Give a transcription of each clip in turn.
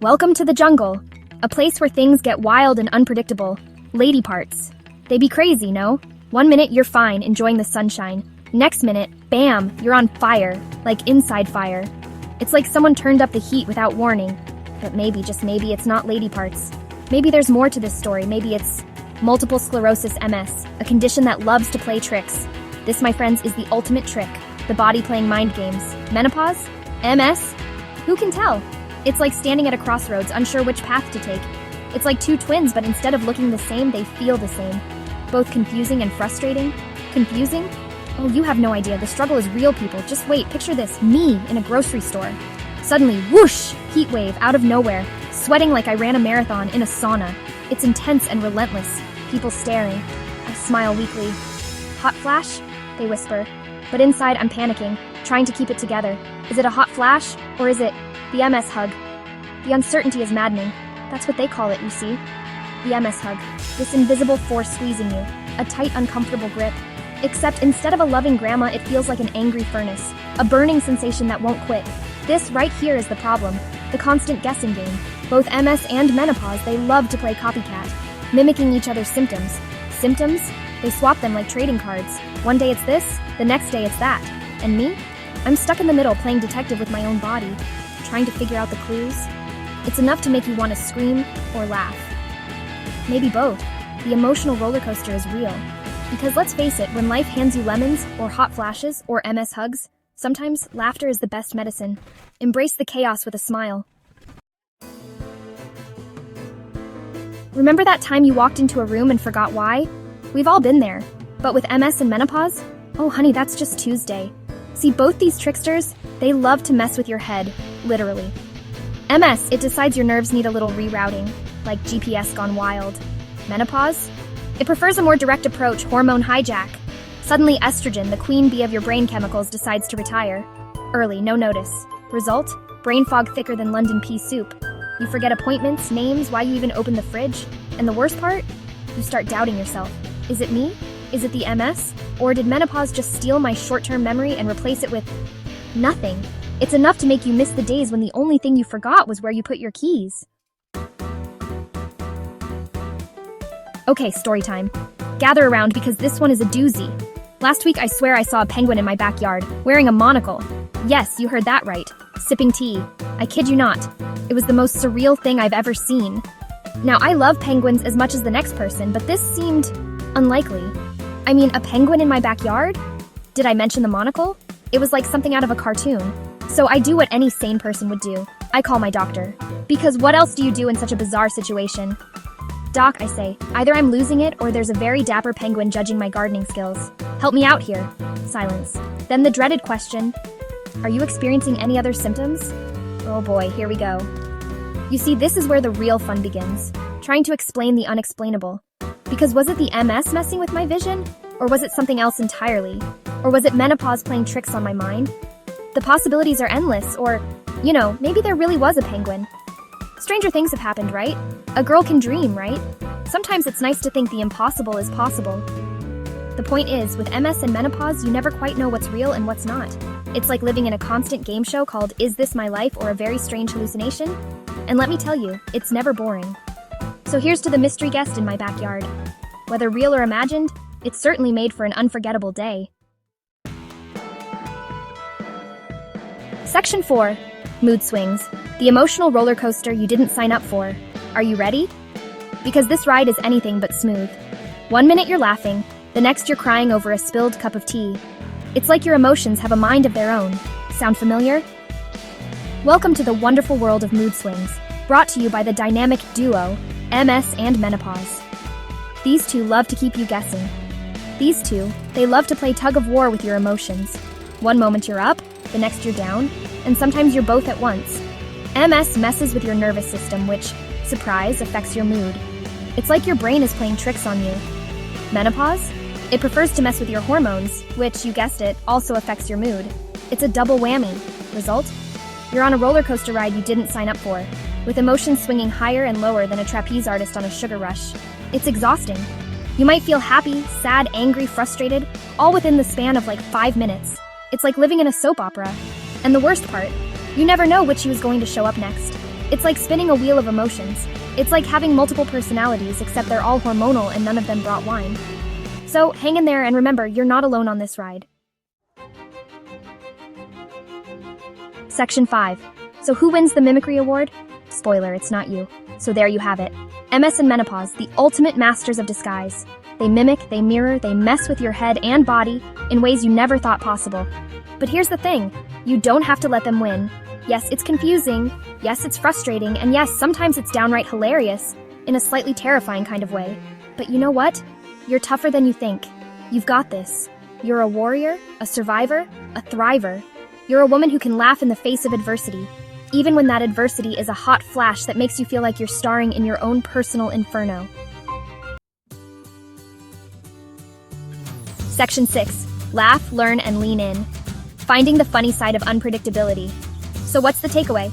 Welcome to the jungle, a place where things get wild and unpredictable. Lady parts. They be crazy, no? 1 minute you're fine, enjoying the sunshine. Next minute, bam, you're on fire, like inside fire. It's like someone turned up the heat without warning. But maybe, just maybe, it's not lady parts. Maybe there's more to this story. Maybe it's multiple sclerosis MS, a condition that loves to play tricks. This, my friends, is the ultimate trick. The body playing mind games. Menopause? MS? Who can tell? It's like standing at a crossroads, unsure which path to take. It's like two twins, but instead of looking the same, they feel the same. Both confusing and frustrating. Confusing? Oh, you have no idea. The struggle is real, people. Just wait. Picture this. Me in a grocery store. Suddenly, whoosh! Heat wave out of nowhere. Sweating like I ran a marathon in a sauna. It's intense and relentless. People staring. I smile weakly. Hot flash? They whisper. But inside, I'm panicking, trying to keep it together. Is it a hot flash? Or is it the MS hug? The uncertainty is maddening. That's what they call it, you see. The MS hug. This invisible force squeezing you. A tight, uncomfortable grip. Except instead of a loving grandma, it feels like an angry furnace. A burning sensation that won't quit. This right here is the problem. The constant guessing game. Both MS and menopause, they love to play copycat. Mimicking each other's symptoms. Symptoms? They swap them like trading cards. One day it's this, the next day it's that. And me? I'm stuck in the middle playing detective with my own body, trying to figure out the clues. It's enough to make you want to scream or laugh. Maybe both. The emotional roller coaster is real. Because let's face it, when life hands you lemons, or hot flashes, or MS hugs, sometimes laughter is the best medicine. Embrace the chaos with a smile. Remember that time you walked into a room and forgot why? We've all been there. But with MS and menopause? Oh honey, that's just Tuesday. See, both these tricksters, they love to mess with your head, literally. MS, it decides your nerves need a little rerouting, like GPS gone wild. Menopause? It prefers a more direct approach, hormone hijack. Suddenly estrogen, the queen bee of your brain chemicals, decides to retire. Early, no notice. Result? Brain fog thicker than London pea soup. You forget appointments, names, why you even opened the fridge. And the worst part? You start doubting yourself. Is it me? Is it the MS? Or did menopause just steal my short-term memory and replace it with nothing? It's enough to make you miss the days when the only thing you forgot was where you put your keys. Okay, story time. Gather around because this one is a doozy. Last week I swear I saw a penguin in my backyard, wearing a monocle. Yes, you heard that right. Sipping tea. I kid you not. It was the most surreal thing I've ever seen. Now, I love penguins as much as the next person, but this seemed unlikely. I mean, a penguin in my backyard? Did I mention the monocle? It was like something out of a cartoon. So I do what any sane person would do. I call my doctor. Because what else do you do in such a bizarre situation? Doc, I say, either I'm losing it or there's a very dapper penguin judging my gardening skills. Help me out here. Silence. Then the dreaded question, are you experiencing any other symptoms? Oh boy, here we go. You see, this is where the real fun begins. Trying to explain the unexplainable. Because was it the MS messing with my vision? Or was it something else entirely? Or was it menopause playing tricks on my mind? The possibilities are endless, or, you know, maybe there really was a penguin. Stranger things have happened, right? A girl can dream, right? Sometimes it's nice to think the impossible is possible. The point is, with MS and menopause, you never quite know what's real and what's not. It's like living in a constant game show called Is This My Life or a Very Strange Hallucination? And let me tell you, it's never boring. So here's to the mystery guest in my backyard. Whether real or imagined, it's certainly made for an unforgettable day. Section 4. Mood swings. The emotional roller coaster you didn't sign up for. Are you ready? Because this ride is anything but smooth. 1 minute you're laughing, the next you're crying over a spilled cup of tea. It's like your emotions have a mind of their own. Sound familiar? Welcome to the wonderful world of mood swings, brought to you by the dynamic duo, MS and menopause. These two love to keep you guessing. These two, they love to play tug of war with your emotions. One moment you're up, the next you're down, and sometimes you're both at once. MS messes with your nervous system, which, surprise, affects your mood. It's like your brain is playing tricks on you. Menopause? It prefers to mess with your hormones, which, you guessed it, also affects your mood. It's a double whammy. Result? You're on a roller coaster ride you didn't sign up for, with emotions swinging higher and lower than a trapeze artist on a sugar rush. It's exhausting. You might feel happy, sad, angry, frustrated, all within the span of like 5 minutes. It's like living in a soap opera. And the worst part, you never know which you is going to show up next. It's like spinning a wheel of emotions. It's like having multiple personalities, except they're all hormonal and none of them brought wine. So hang in there and remember, you're not alone on this ride. Section 5. So who wins the Mimicry Award? Spoiler, it's not you. So there you have it. MS and Menopause, the ultimate masters of disguise. They mimic, they mirror, they mess with your head and body in ways you never thought possible. But here's the thing, you don't have to let them win. Yes, it's confusing, yes, it's frustrating, and yes, sometimes it's downright hilarious, in a slightly terrifying kind of way. But you know what? You're tougher than you think. You've got this. You're a warrior, a survivor, a thriver. You're a woman who can laugh in the face of adversity, even when that adversity is a hot flash that makes you feel like you're starring in your own personal inferno. Section 6. Laugh, learn, and lean in. Finding the funny side of unpredictability. So what's the takeaway?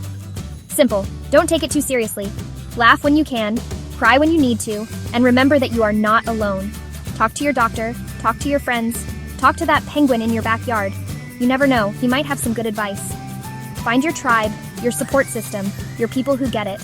Simple. Don't take it too seriously. Laugh when you can, cry when you need to, and remember that you are not alone. Talk to your doctor, talk to your friends, talk to that penguin in your backyard. You never know, he might have some good advice. Find your tribe, your support system, your people who get it.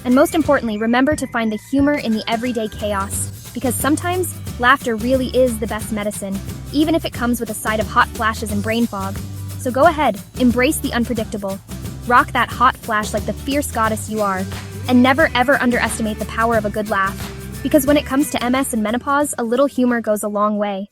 And most importantly, remember to find the humor in the everyday chaos, because sometimes laughter really is the best medicine, even if it comes with a side of hot flashes and brain fog. So go ahead, embrace the unpredictable. Rock that hot flash like the fierce goddess you are, and never ever underestimate the power of a good laugh, because when it comes to MS and menopause, a little humor goes a long way.